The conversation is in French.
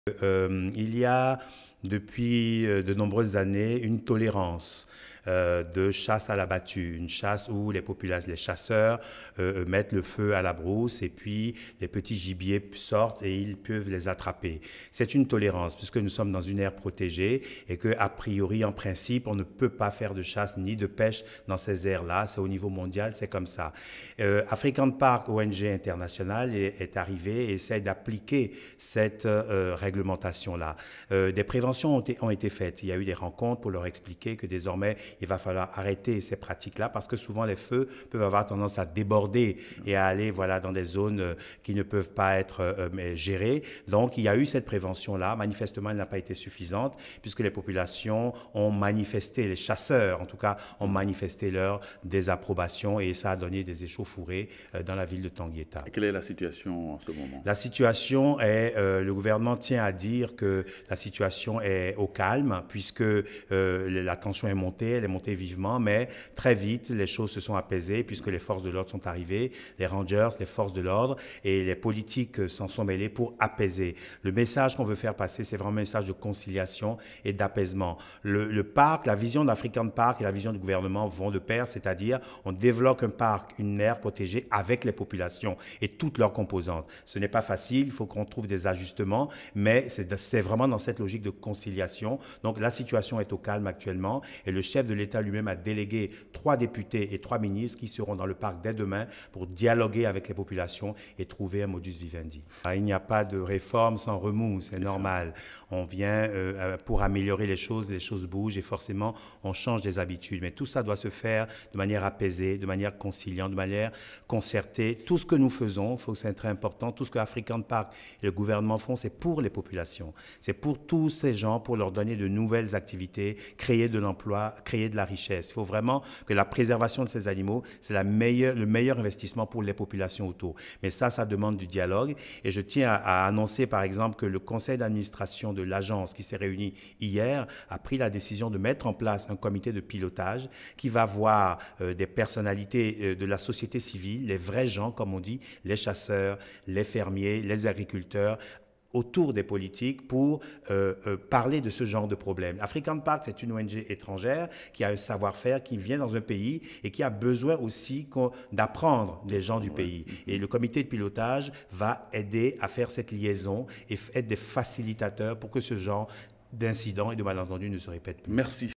Il y a depuis de nombreuses années une tolérance de chasse à la battue, une chasse où les chasseurs mettent le feu à la brousse et puis les petits gibiers sortent et ils peuvent les attraper. C'est une tolérance puisque nous sommes dans une aire protégée et que a priori, en principe, on ne peut pas faire de chasse ni de pêche dans ces aires-là. C'est au niveau mondial, c'est comme ça. African Park, ONG internationale, est arrivée et essaie d'appliquer cette réglementation-là. Des préventions ont été faites. Il y a eu des rencontres pour leur expliquer que désormais, il va falloir arrêter ces pratiques-là parce que souvent les feux peuvent avoir tendance à déborder et à aller dans des zones qui ne peuvent pas être gérées. Donc il y a eu cette prévention-là. Manifestement, elle n'a pas été suffisante puisque les populations ont manifesté, les chasseurs en tout cas, ont manifesté leur désapprobation et ça a donné des échauffourées dans la ville de Tanguieta. Et quelle est la situation en ce moment? La situation est, le gouvernement tient à dire que la situation est au calme puisque la tension est montée, elle est montée vivement, mais très vite les choses se sont apaisées puisque les forces de l'ordre sont arrivées, les rangers, les forces de l'ordre et les politiques s'en sont mêlés pour apaiser. Le message qu'on veut faire passer, c'est vraiment un message de conciliation et d'apaisement. Le parc, la vision d'African Park et la vision du gouvernement vont de pair, c'est-à-dire on développe un parc, une aire protégée avec les populations et toutes leurs composantes. Ce n'est pas facile, il faut qu'on trouve des ajustements, mais c'est vraiment dans cette logique de conciliation. Donc la situation est au calme actuellement et le chef de l'État lui-même a délégué 3 députés et 3 ministres qui seront dans le parc dès demain pour dialoguer avec les populations et trouver un modus vivendi. Il n'y a pas de réforme sans remous, c'est normal. On vient pour améliorer les choses bougent et forcément on change des habitudes. Mais tout ça doit se faire de manière apaisée, de manière conciliante, de manière concertée. Tout ce que nous faisons, c'est très important, tout ce que African Park et le gouvernement font, c'est pour les populations. C'est pour tous ces gens, pour leur donner de nouvelles activités, créer de l'emploi, créer de la richesse. Il faut vraiment que la préservation de ces animaux, c'est le meilleur investissement pour les populations autour. Mais ça demande du dialogue. Et je tiens à annoncer, par exemple, que le conseil d'administration de l'agence qui s'est réuni hier a pris la décision de mettre en place un comité de pilotage qui va voir des personnalités de la société civile, les vrais gens, comme on dit, les chasseurs, les fermiers, les agriculteurs, autour des politiques pour parler de ce genre de problème. African Park, c'est une ONG étrangère qui a un savoir-faire, qui vient dans un pays et qui a besoin aussi d'apprendre des gens du pays. Et le comité de pilotage va aider à faire cette liaison et être des facilitateurs pour que ce genre d'incidents et de malentendus ne se répètent plus. Merci.